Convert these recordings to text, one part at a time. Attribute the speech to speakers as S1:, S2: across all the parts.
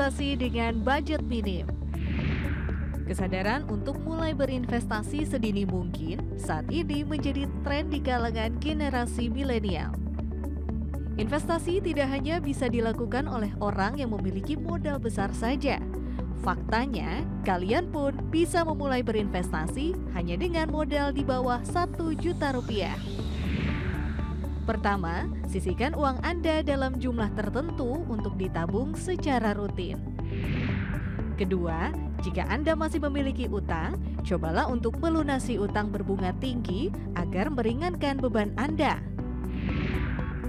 S1: investasi dengan budget minim. Kesadaran untuk mulai berinvestasi sedini mungkin saat ini menjadi tren di kalangan generasi milenial. Investasi tidak hanya bisa dilakukan oleh orang yang memiliki modal besar saja. Faktanya, kalian pun bisa memulai berinvestasi hanya dengan modal di bawah 1 juta rupiah. Pertama, sisihkan uang Anda dalam jumlah tertentu untuk ditabung secara rutin. Kedua, jika Anda masih memiliki utang, cobalah untuk melunasi utang berbunga tinggi agar meringankan beban Anda.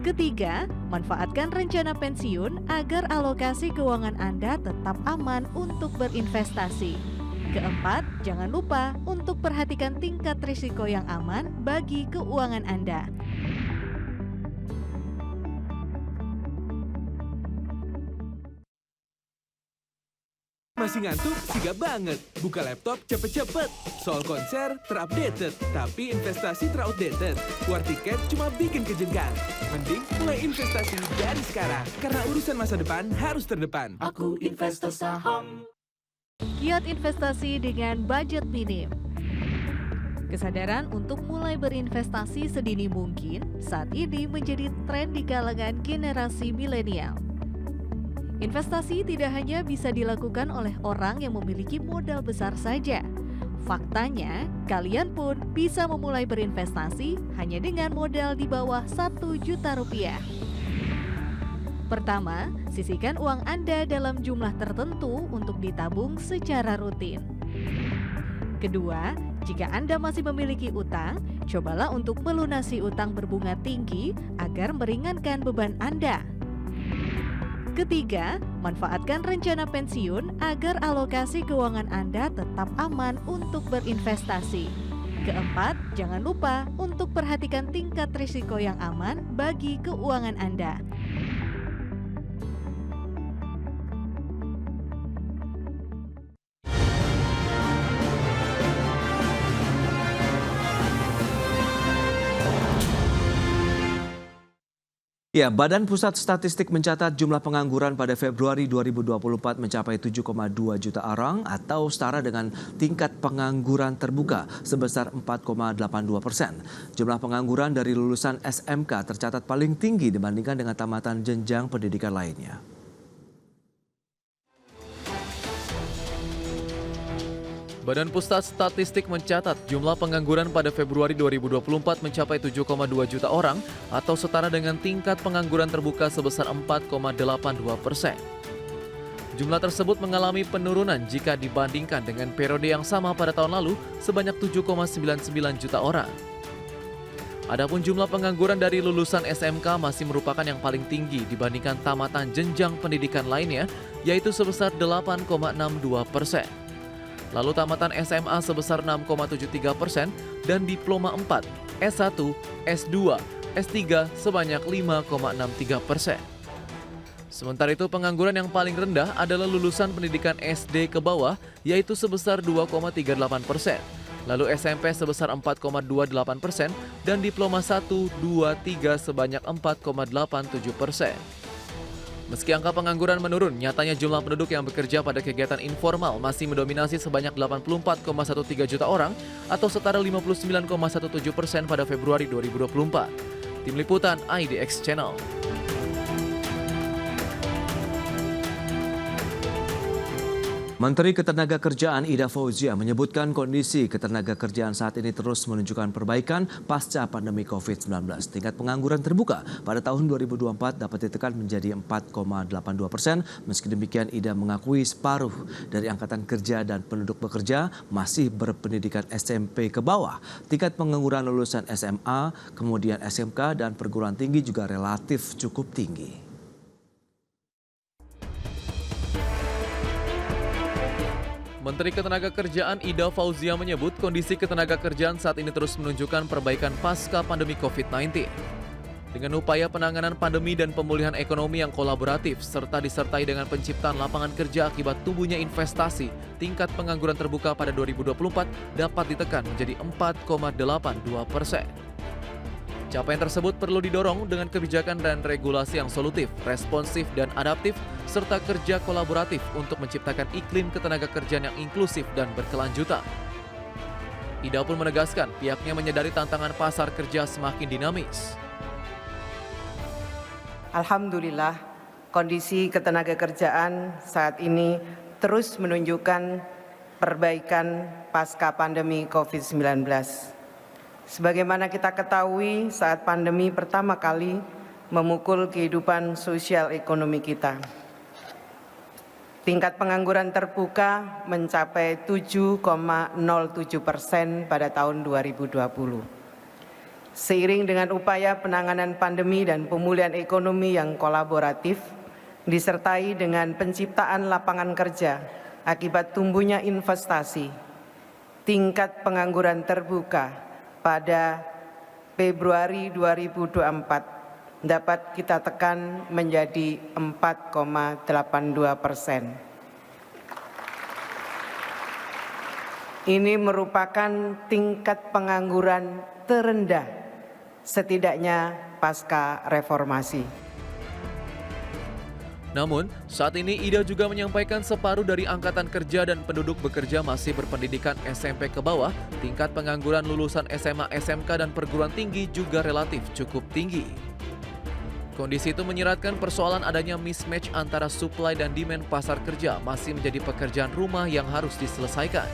S1: Ketiga, manfaatkan rencana pensiun agar alokasi keuangan Anda tetap aman untuk berinvestasi. Keempat, jangan lupa untuk perhatikan tingkat risiko yang aman bagi keuangan Anda.
S2: Masih ngantuk? Siga banget. Buka laptop cepet-cepet. Soal konser terupdated, tapi investasi teroutdated. War tiket cuma bikin kejenggang. Mending mulai investasi dari sekarang. Karena urusan masa depan harus terdepan.
S3: Aku investor saham.
S1: Kiat investasi dengan budget minim. Kesadaran untuk mulai berinvestasi sedini mungkin saat ini menjadi tren di kalangan generasi milenial. Investasi tidak hanya bisa dilakukan oleh orang yang memiliki modal besar saja. Faktanya, kalian pun bisa memulai berinvestasi hanya dengan modal di bawah 1 juta rupiah. Pertama, sisihkan uang Anda dalam jumlah tertentu untuk ditabung secara rutin. Kedua, jika Anda masih memiliki utang, cobalah untuk melunasi utang berbunga tinggi agar meringankan beban Anda. Ketiga, manfaatkan rencana pensiun agar alokasi keuangan Anda tetap aman untuk berinvestasi. Keempat, jangan lupa untuk perhatikan tingkat risiko yang aman bagi keuangan Anda.
S4: Ya, Badan Pusat Statistik mencatat jumlah pengangguran pada Februari 2024 mencapai 7,2 juta orang atau setara dengan tingkat pengangguran terbuka sebesar 4,82%. Jumlah pengangguran dari lulusan SMK tercatat paling tinggi dibandingkan dengan tamatan jenjang pendidikan lainnya.
S5: Badan Pusat Statistik mencatat jumlah pengangguran pada Februari 2024 mencapai 7,2 juta orang atau setara dengan tingkat pengangguran terbuka sebesar 4,82%. Jumlah tersebut mengalami penurunan jika dibandingkan dengan periode yang sama pada tahun lalu sebanyak 7,99 juta orang. Adapun jumlah pengangguran dari lulusan SMK masih merupakan yang paling tinggi dibandingkan tamatan jenjang pendidikan lainnya, yaitu sebesar 8,62%. Lalu tamatan SMA sebesar 6,73% dan diploma 4, S1, S2, S3 sebanyak 5,63%. Sementara itu pengangguran yang paling rendah adalah lulusan pendidikan SD ke bawah yaitu sebesar 2,38%. Lalu SMP sebesar 4,28% dan diploma 1, 2, 3 sebanyak 4,87%. Meski angka pengangguran menurun, nyatanya jumlah penduduk yang bekerja pada kegiatan informal masih mendominasi sebanyak 84,13 juta orang atau setara 59,17% pada Februari 2024. Tim Liputan IDX Channel.
S4: Menteri Ketenagakerjaan Ida Fauzia menyebutkan kondisi ketenagakerjaan saat ini terus menunjukkan perbaikan pasca pandemi COVID-19. Tingkat pengangguran terbuka pada tahun 2024 dapat ditekan menjadi 4,82%. Meski demikian, Ida mengakui separuh dari angkatan kerja dan penduduk bekerja masih berpendidikan SMP ke bawah. Tingkat pengangguran lulusan SMA, kemudian SMK dan perguruan tinggi juga relatif cukup tinggi.
S5: Menteri Ketenagakerjaan Ida Fauzia menyebut kondisi ketenagakerjaan saat ini terus menunjukkan perbaikan pasca pandemi COVID-19. Dengan upaya penanganan pandemi dan pemulihan ekonomi yang kolaboratif serta disertai dengan penciptaan lapangan kerja akibat tumbuhnya investasi, tingkat pengangguran terbuka pada 2024 dapat ditekan menjadi 4,82%. Capaian tersebut perlu didorong dengan kebijakan dan regulasi yang solutif, responsif dan adaptif, serta kerja kolaboratif untuk menciptakan iklim ketenagakerjaan yang inklusif dan berkelanjutan. Ida pun menegaskan pihaknya menyadari tantangan pasar kerja semakin dinamis.
S6: Alhamdulillah, kondisi ketenagakerjaan saat ini terus menunjukkan perbaikan pasca pandemi COVID-19. Sebagaimana kita ketahui, saat pandemi pertama kali memukul kehidupan sosial ekonomi kita, tingkat pengangguran terbuka mencapai 7,07% pada tahun 2020. Seiring dengan upaya penanganan pandemi dan pemulihan ekonomi yang kolaboratif, disertai dengan penciptaan lapangan kerja akibat tumbuhnya investasi, tingkat pengangguran terbuka pada Februari 2024 dapat kita tekan menjadi 4,82%. Ini merupakan tingkat pengangguran terendah setidaknya pasca reformasi.
S5: Namun, saat ini Ida juga menyampaikan separuh dari angkatan kerja dan penduduk bekerja masih berpendidikan SMP ke bawah, tingkat pengangguran lulusan SMA, SMK, dan perguruan tinggi juga relatif cukup tinggi. Kondisi itu menyiratkan persoalan adanya mismatch antara supply dan demand pasar kerja masih menjadi pekerjaan rumah yang harus diselesaikan.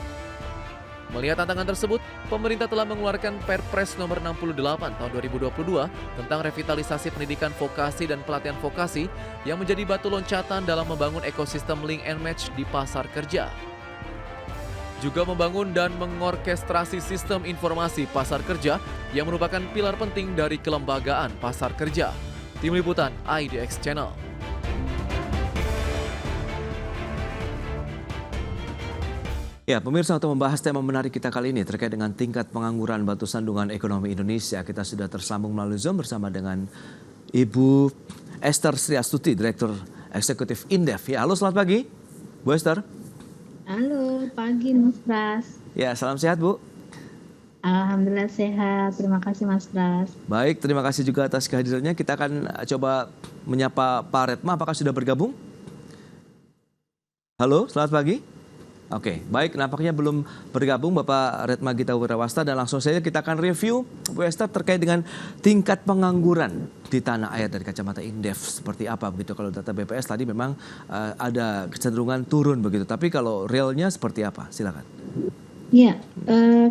S5: Melihat tantangan tersebut, pemerintah telah mengeluarkan Perpres nomor 68 tahun 2022 tentang revitalisasi pendidikan vokasi dan pelatihan vokasi yang menjadi batu loncatan dalam membangun ekosistem link and match di pasar kerja. Juga membangun dan mengorkestrasi sistem informasi pasar kerja yang merupakan pilar penting dari kelembagaan pasar kerja. Tim Liputan IDX Channel.
S4: Ya, pemirsa, untuk membahas tema menarik kita kali ini terkait dengan tingkat pengangguran batu sandungan ekonomi Indonesia, kita sudah tersambung melalui Zoom bersama dengan Ibu Esther Sriastuti, Direktur Eksekutif Indef. Ya, halo, selamat pagi, Bu Esther.
S7: Halo, pagi Mas Pras.
S4: Ya, salam sehat, Bu.
S7: Alhamdulillah sehat, terima kasih Mas Pras.
S4: Baik, terima kasih juga atas kehadirannya. Kita akan coba menyapa Pak Redma, apakah sudah bergabung? Halo, selamat pagi. Oke, baik, nampaknya belum bergabung Bapak Redma Gita Wirawasta, dan langsung saja kita akan review Bu Esther terkait dengan tingkat pengangguran di tanah air dari kacamata Indef seperti apa begitu. Kalau data BPS tadi memang ada kecenderungan turun begitu, tapi kalau realnya seperti apa? Silakan.
S7: Ya,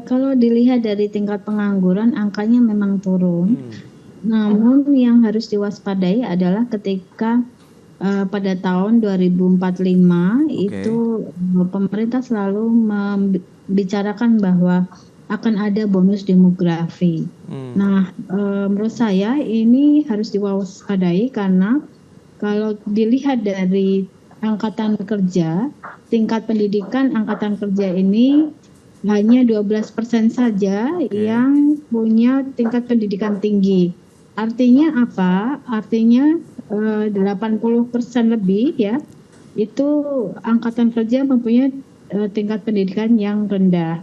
S7: kalau dilihat dari tingkat pengangguran angkanya memang turun. Namun yang harus diwaspadai adalah ketika pada tahun 2045 itu pemerintah selalu membicarakan bahwa akan ada bonus demografi. Nah, menurut saya ini harus diwaspadai karena kalau dilihat dari angkatan kerja, tingkat pendidikan angkatan kerja ini hanya 12% saja yang punya tingkat pendidikan tinggi. Artinya apa? Artinya 80% lebih ya, itu angkatan kerja mempunyai tingkat pendidikan yang rendah.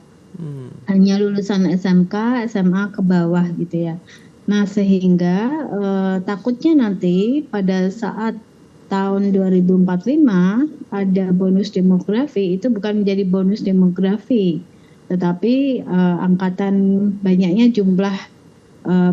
S7: Hanya lulusan SMK, SMA ke bawah gitu ya. Nah, sehingga takutnya nanti pada saat tahun 2045 ada bonus demografi, itu bukan menjadi bonus demografi, tetapi angkatan banyaknya jumlah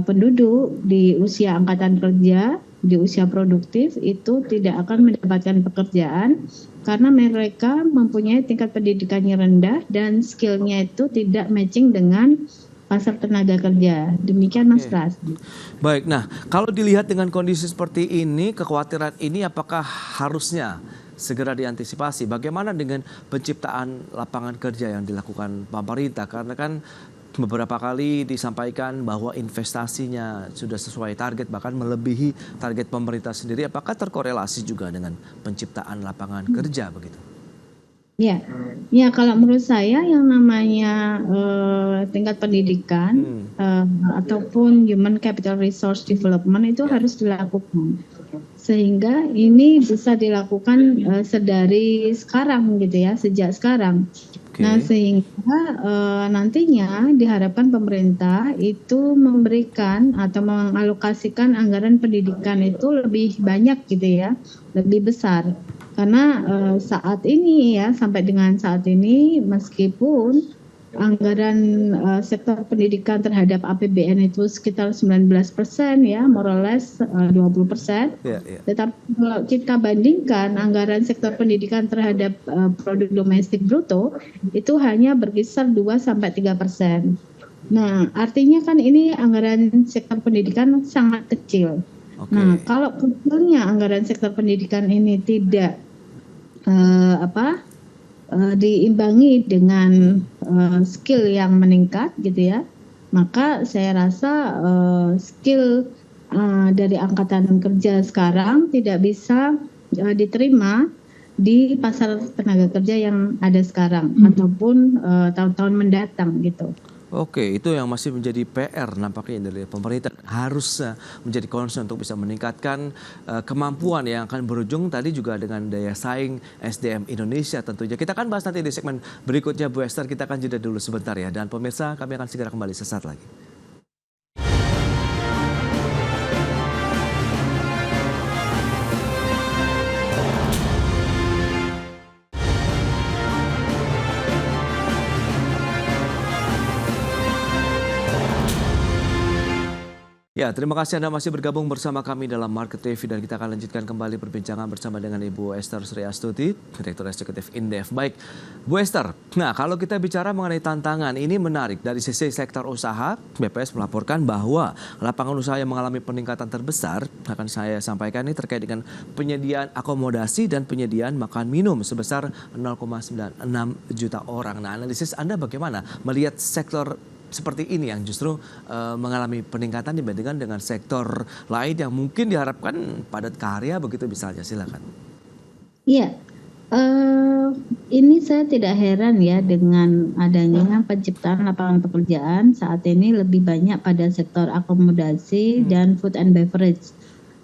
S7: penduduk di usia angkatan kerja, di usia produktif itu tidak akan mendapatkan pekerjaan karena mereka mempunyai tingkat pendidikannya rendah dan skillnya itu tidak matching dengan pasar tenaga kerja. Demikian Mas Pras.
S4: Baik, nah kalau dilihat dengan kondisi seperti ini, kekhawatiran ini apakah harusnya segera diantisipasi? Bagaimana dengan penciptaan lapangan kerja yang dilakukan pemerintah? Karena kan beberapa kali disampaikan bahwa investasinya sudah sesuai target, bahkan melebihi target pemerintah sendiri. Apakah terkorelasi juga dengan penciptaan lapangan kerja begitu?
S7: Ya, kalau menurut saya yang namanya tingkat pendidikan ataupun human capital resource development itu harus dilakukan. Sehingga ini bisa dilakukan sedari sekarang gitu ya, sejak sekarang.
S4: Oke.
S7: Nah, sehingga nantinya diharapkan pemerintah itu memberikan atau mengalokasikan anggaran pendidikan itu lebih banyak gitu ya, lebih besar. Karena saat ini ya, sampai dengan saat ini meskipun anggaran sektor pendidikan terhadap APBN itu sekitar 19% ya, more or less 20%.
S4: Ya, ya.
S7: Tetapi kalau kita bandingkan anggaran sektor pendidikan terhadap produk domestik bruto itu hanya berkisar 2-3%. Nah, artinya kan ini anggaran sektor pendidikan sangat kecil.
S4: Oke.
S7: Nah, kalau kecilnya anggaran sektor pendidikan ini tidak diimbangi dengan skill yang meningkat gitu ya, maka saya rasa skill dari angkatan kerja sekarang tidak bisa diterima di pasar tenaga kerja yang ada sekarang ataupun tahun-tahun mendatang gitu.
S4: Oke, itu yang masih menjadi PR nampaknya dari pemerintah, harus menjadi concern untuk bisa meningkatkan kemampuan yang akan berujung tadi juga dengan daya saing SDM Indonesia tentunya. Kita akan bahas nanti di segmen berikutnya, Bu Esther. Kita akan jeda dulu sebentar ya. Dan pemirsa, kami akan segera kembali sesaat lagi. Ya, terima kasih Anda masih bergabung bersama kami dalam Market TV dan kita akan lanjutkan kembali perbincangan bersama dengan Ibu Esther Sri Astuti, Direktur Eksekutif Indef. Baik, Bu Esther, nah kalau kita bicara mengenai tantangan, ini menarik. Dari sisi sektor usaha, BPS melaporkan bahwa lapangan usaha yang mengalami peningkatan terbesar, akan saya sampaikan ini terkait dengan penyediaan akomodasi dan penyediaan makan minum sebesar 0,96 juta orang. Nah, analisis Anda bagaimana melihat sektor seperti ini yang justru mengalami peningkatan dibandingkan dengan sektor lain yang mungkin diharapkan padat karya begitu misalnya? Silakan.
S7: Iya, ini saya tidak heran ya dengan adanya penciptaan lapangan pekerjaan saat ini lebih banyak pada sektor akomodasi dan food and beverage.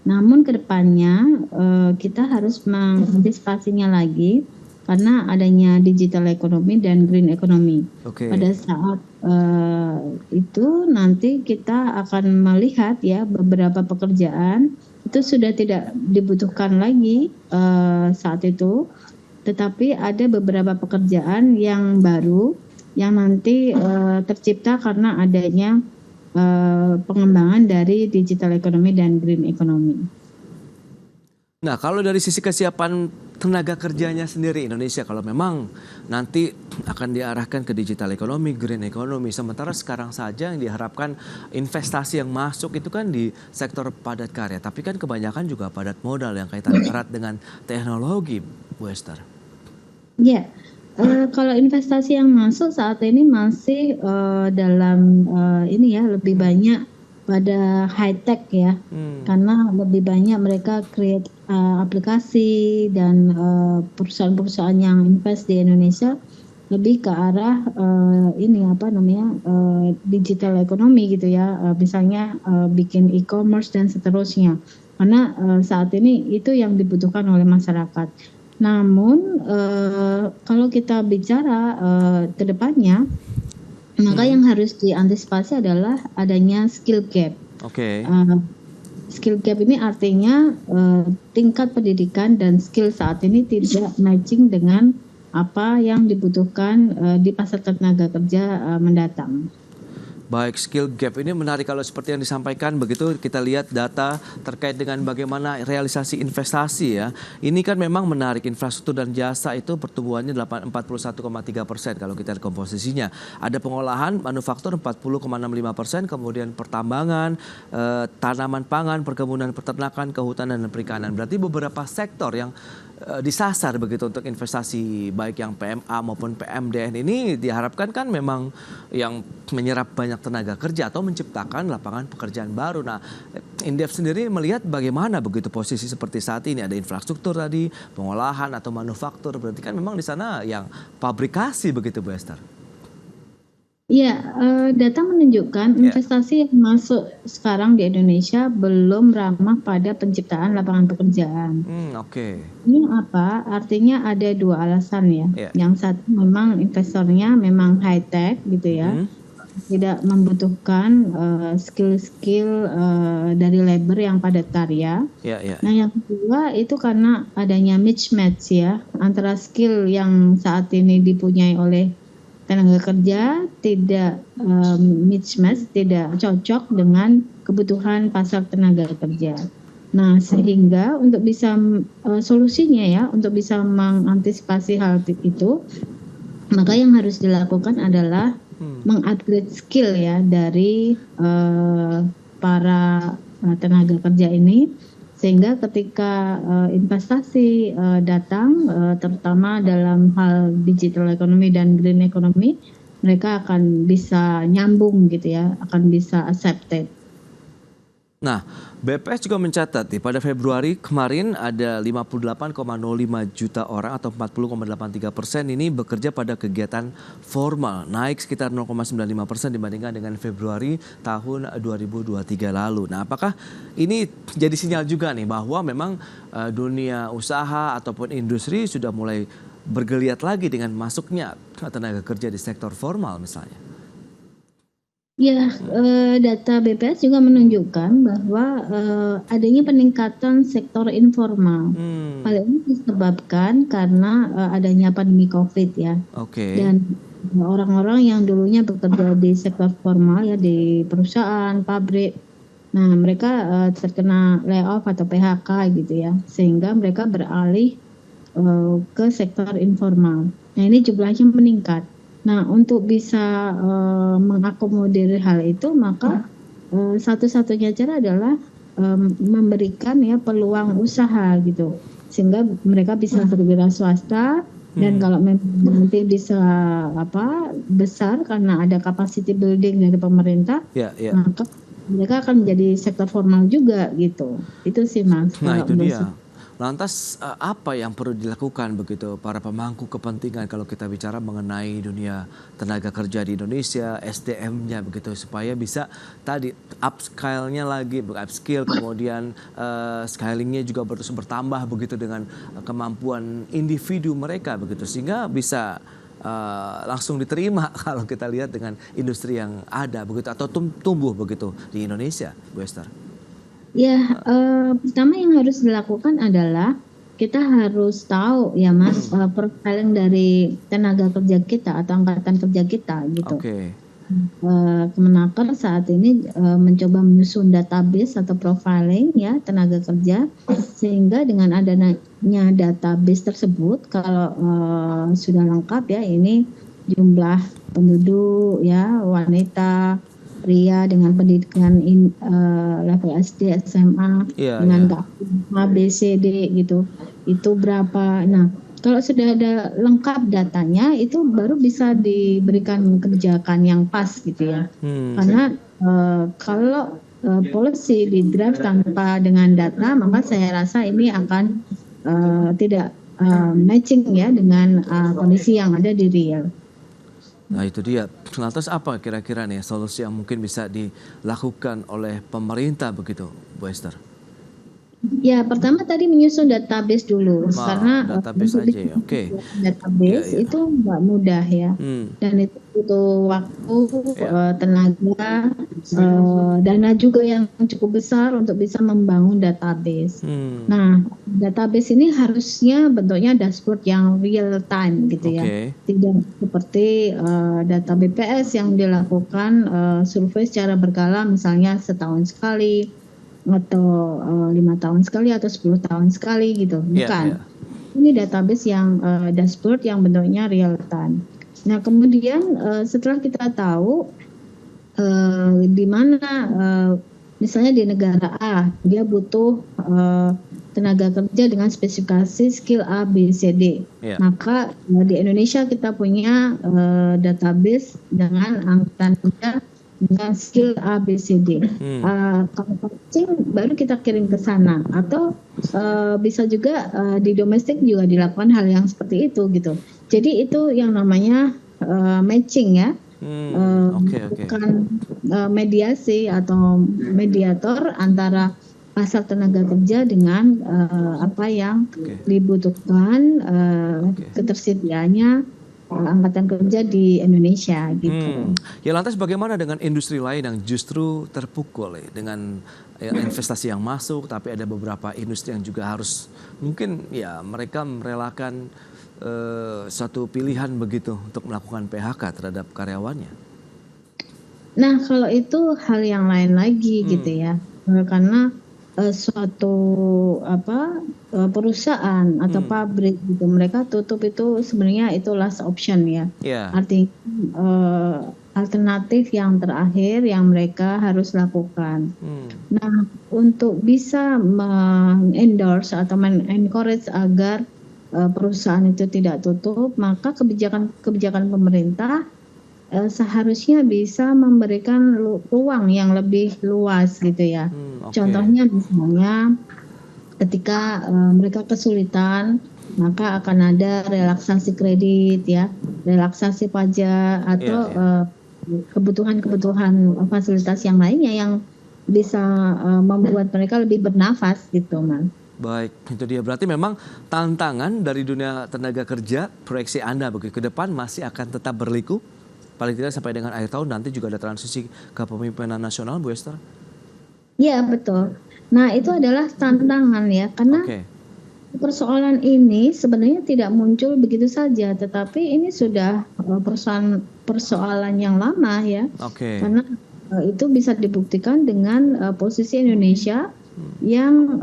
S7: Namun kedepannya kita harus mengantisipasinya lagi karena adanya digital economy dan green economy.
S4: Oke.
S7: Pada saat itu nanti kita akan melihat ya beberapa pekerjaan itu sudah tidak dibutuhkan lagi saat itu, tetapi ada beberapa pekerjaan yang baru yang nanti tercipta karena adanya pengembangan dari digital economy dan green economy.
S4: Nah, kalau dari sisi kesiapan tenaga kerjanya sendiri Indonesia, kalau memang nanti akan diarahkan ke digital economy, green economy, sementara sekarang saja yang diharapkan investasi yang masuk itu kan di sektor padat karya, tapi kan kebanyakan juga padat modal yang kaitan erat dengan teknologi, Bu Esther.
S7: Ya, kalau investasi yang masuk saat ini masih dalam ini ya lebih banyak pada high tech ya, karena lebih banyak mereka create aplikasi dan perusahaan-perusahaan yang invest di Indonesia lebih ke arah digital economy gitu ya, misalnya bikin e-commerce dan seterusnya, karena saat ini itu yang dibutuhkan oleh masyarakat. Namun kalau kita bicara ke depannya, maka yang harus diantisipasi adalah adanya skill gap.
S4: Oke.
S7: Skill gap ini artinya tingkat pendidikan dan skill saat ini tidak matching dengan apa yang dibutuhkan di pasar tenaga kerja mendatang.
S4: Baik, skill gap ini menarik kalau seperti yang disampaikan begitu. Kita lihat data terkait dengan bagaimana realisasi investasi ya. Ini kan memang menarik, infrastruktur dan jasa itu pertumbuhannya 41,3% kalau kita lihat komposisinya. Ada pengolahan manufaktur 40,65%, kemudian pertambangan, tanaman pangan, perkebunan, peternakan, kehutanan dan perikanan. Berarti beberapa sektor yang disasar begitu untuk investasi baik yang PMA maupun PMDN ini diharapkan kan memang yang menyerap banyak tenaga kerja atau menciptakan lapangan pekerjaan baru. Nah, Indef sendiri melihat bagaimana begitu posisi seperti saat ini, ada infrastruktur tadi, pengolahan atau manufaktur, berarti kan memang di sana yang pabrikasi begitu Bu Esther.
S7: Ya, data menunjukkan investasi yang masuk sekarang di Indonesia belum ramah pada penciptaan lapangan pekerjaan.
S4: Oke.
S7: Ini apa? Artinya ada dua alasan ya.
S4: Ya.
S7: Yang satu memang investornya memang high tech gitu ya, tidak membutuhkan skill-skill dari labor yang padat karya.
S4: Ya.
S7: Nah, yang kedua itu karena adanya mismatch ya antara skill yang saat ini dipunyai oleh tenaga kerja tidak mismatch, tidak cocok dengan kebutuhan pasar tenaga kerja. Nah, sehingga untuk bisa solusinya ya, untuk bisa mengantisipasi hal itu, maka yang harus dilakukan adalah mengupgrade skill ya dari para tenaga kerja ini, sehingga ketika investasi datang, terutama dalam hal digital economy dan green economy, mereka akan bisa nyambung gitu ya, akan bisa accepted.
S4: Nah, BPS juga mencatat pada Februari kemarin ada 58,05 juta orang atau 40,83% ini bekerja pada kegiatan formal, naik sekitar 0,95% dibandingkan dengan Februari tahun 2023 lalu. Nah, apakah ini jadi sinyal juga nih bahwa memang dunia usaha ataupun industri sudah mulai bergeliat lagi dengan masuknya tenaga kerja di sektor formal misalnya?
S7: Ya, data BPS juga menunjukkan bahwa adanya peningkatan sektor informal. Hal ini disebabkan karena adanya pandemi COVID ya.
S4: Oke.
S7: Dan orang-orang yang dulunya bekerja di sektor formal ya, di perusahaan, pabrik, nah mereka terkena layoff atau PHK gitu ya, sehingga mereka beralih ke sektor informal. Nah, ini jumlahnya meningkat. Nah, untuk bisa mengakomodir hal itu, maka satu-satunya cara adalah memberikan ya peluang usaha gitu, sehingga mereka bisa berwira swasta dan kalau nanti bisa besar karena ada capacity building dari pemerintah, maka mereka akan menjadi sektor formal juga gitu. Itu sih Mas.
S4: Nah, itu dia. Lantas apa yang perlu dilakukan begitu para pemangku kepentingan kalau kita bicara mengenai dunia tenaga kerja di Indonesia, SDM-nya begitu, supaya bisa tadi upskill-nya lagi, upskill, kemudian skillingnya juga terus bertambah begitu dengan kemampuan individu mereka begitu, sehingga bisa langsung diterima kalau kita lihat dengan industri yang ada begitu atau tumbuh begitu di Indonesia, Bu Esther.
S7: Ya, pertama yang harus dilakukan adalah kita harus tahu ya Mas, profiling dari tenaga kerja kita atau angkatan kerja kita gitu.
S4: Oke.
S7: Kemenaker saat ini mencoba menyusun database atau profiling ya tenaga kerja, sehingga dengan adanya database tersebut kalau sudah lengkap ya, ini jumlah penduduk ya, wanita, pria dengan pendidikan level SD, SMA, dengan A, B, C, D gitu, itu berapa. Nah, kalau sudah ada lengkap datanya, itu baru bisa diberikan kebijakan yang pas gitu ya. Karena kalau policy di draft tanpa dengan data, maka saya rasa ini akan tidak matching ya dengan kondisi yang ada di real.
S4: Nah, itu dia. Lantas apa kira-kira nih solusi yang mungkin bisa dilakukan oleh pemerintah begitu, Bu Esther?
S7: Ya, pertama tadi menyusun database dulu, karena
S4: database aja ya. Oke.
S7: Database itu nggak mudah ya, dan itu butuh waktu, tenaga, dana juga yang cukup besar untuk bisa membangun database. Nah, database ini harusnya bentuknya dashboard yang real time gitu ya, tidak seperti data BPS yang dilakukan survei secara berkala, misalnya setahun sekali atau 5 tahun sekali atau 10 tahun sekali gitu, bukan. Ini database yang dashboard yang bentuknya real time. Nah, kemudian setelah kita tahu di mana misalnya di negara A dia butuh tenaga kerja dengan spesifikasi skill A, B, C, D. Maka di Indonesia kita punya database dengan angkatan kerja dengan skill A, B, C, D. Kalau coaching baru kita kirim ke sana, atau bisa juga di domestik juga dilakukan hal yang seperti itu gitu. Jadi itu yang namanya matching ya, bukan mediasi atau mediator antara pasar tenaga kerja dengan apa yang dibutuhkan ketersediaannya angkatan kerja di Indonesia gitu.
S4: Ya lantas bagaimana dengan industri lain yang justru terpukul dengan investasi yang masuk, tapi ada beberapa industri yang juga harus mungkin ya mereka merelakan satu pilihan begitu untuk melakukan PHK terhadap karyawannya.
S7: Nah kalau itu hal yang lain lagi gitu ya, karena suatu perusahaan atau pabrik gitu mereka tutup itu sebenarnya itu last option ya. Artinya alternatif yang terakhir yang mereka harus lakukan. Nah untuk bisa mengendorse atau encourage agar perusahaan itu tidak tutup, maka kebijakan pemerintah seharusnya bisa memberikan ruang yang lebih luas gitu ya. Contohnya misalnya ketika mereka kesulitan, maka akan ada relaksasi kredit ya, relaksasi pajak atau kebutuhan-kebutuhan fasilitas yang lainnya yang bisa membuat mereka lebih bernafas gitu, Mas.
S4: Baik, itu dia. Berarti memang tantangan dari dunia tenaga kerja, proyeksi Anda begitu ke depan masih akan tetap berliku? Paling tidak sampai dengan akhir tahun nanti juga ada transisi ke kepemimpinan nasional, Bu Esther?
S7: Iya, betul. Nah, itu adalah tantangan ya, karena persoalan ini sebenarnya tidak muncul begitu saja, tetapi ini sudah persoalan yang lama ya. Karena itu bisa dibuktikan dengan posisi Indonesia yang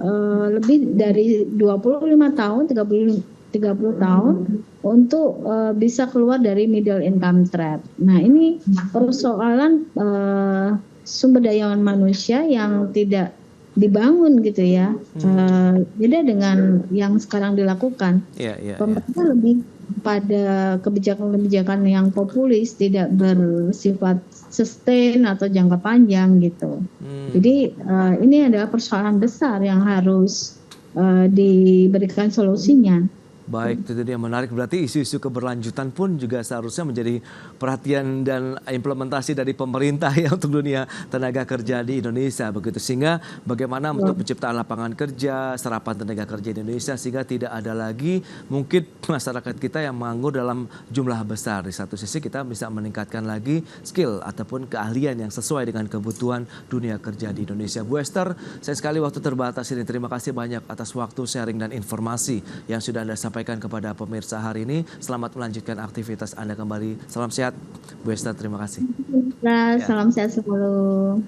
S7: lebih dari 25 tahun, 30 tahun untuk bisa keluar dari middle income trap. Nah ini persoalan sumber daya manusia yang tidak dibangun gitu ya. Beda dengan yang sekarang dilakukan. Pemerintah lebih pada kebijakan-kebijakan yang populis, tidak bersifat sustain atau jangka panjang gitu. Jadi ini adalah persoalan besar yang harus diberikan solusinya.
S4: Baik, itu dia menarik. Berarti isu-isu keberlanjutan pun juga seharusnya menjadi perhatian dan implementasi dari pemerintah ya untuk dunia tenaga kerja di Indonesia begitu. Sehingga bagaimana untuk penciptaan lapangan kerja, serapan tenaga kerja di Indonesia sehingga tidak ada lagi mungkin masyarakat kita yang menganggur dalam jumlah besar. Di satu sisi kita bisa meningkatkan lagi skill ataupun keahlian yang sesuai dengan kebutuhan dunia kerja di Indonesia. Bu Esther, saya sekali waktu terbatas ini. Terima kasih banyak atas waktu sharing dan informasi yang sudah Anda sampaikan kepada pemirsa hari ini. Selamat melanjutkan aktivitas Anda kembali. Salam sehat, Bu Esther. Terima kasih.
S7: Salam sehat selalu.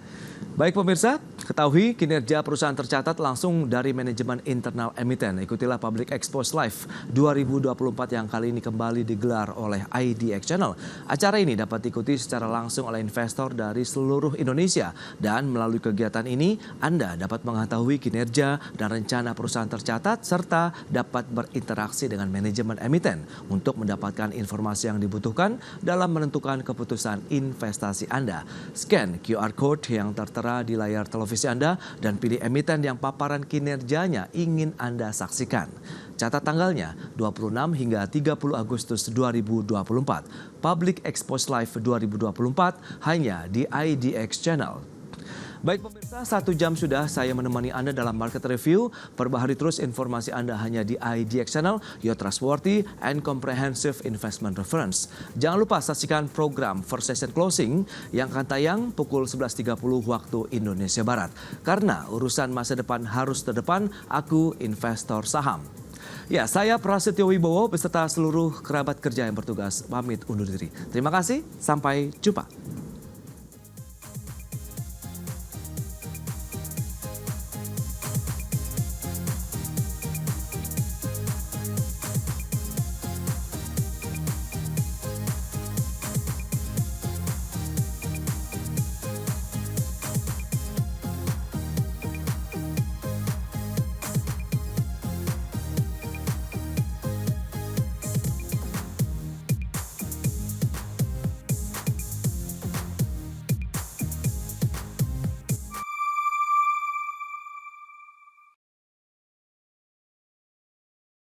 S4: Baik pemirsa, ketahui kinerja perusahaan tercatat langsung dari manajemen internal emiten. Ikutilah Public Expose Live 2024 yang kali ini kembali digelar oleh IDX Channel. Acara ini dapat diikuti secara langsung oleh investor dari seluruh Indonesia. Dan melalui kegiatan ini, Anda dapat mengetahui kinerja dan rencana perusahaan tercatat serta dapat berinteraksi dengan manajemen emiten untuk mendapatkan informasi yang dibutuhkan dalam menentukan keputusan investasi Anda. Scan QR Code yang tertera di layar televisi Anda dan pilih emiten yang paparan kinerjanya ingin Anda saksikan. Catat tanggalnya 26 hingga 30 Agustus 2024. Public Expose Live 2024 hanya di IDX Channel. Baik pemirsa, 1 jam sudah saya menemani Anda dalam Market Review. Perbaharui terus informasi Anda hanya di IDX Channel, your trustworthy and comprehensive investment reference. Jangan lupa saksikan program First Session Closing yang akan tayang pukul 11.30 waktu Indonesia Barat. Karena urusan masa depan harus terdepan, aku investor saham. Ya, saya Prasetyo Wibowo beserta seluruh kerabat kerja yang bertugas pamit undur diri. Terima kasih, sampai jumpa.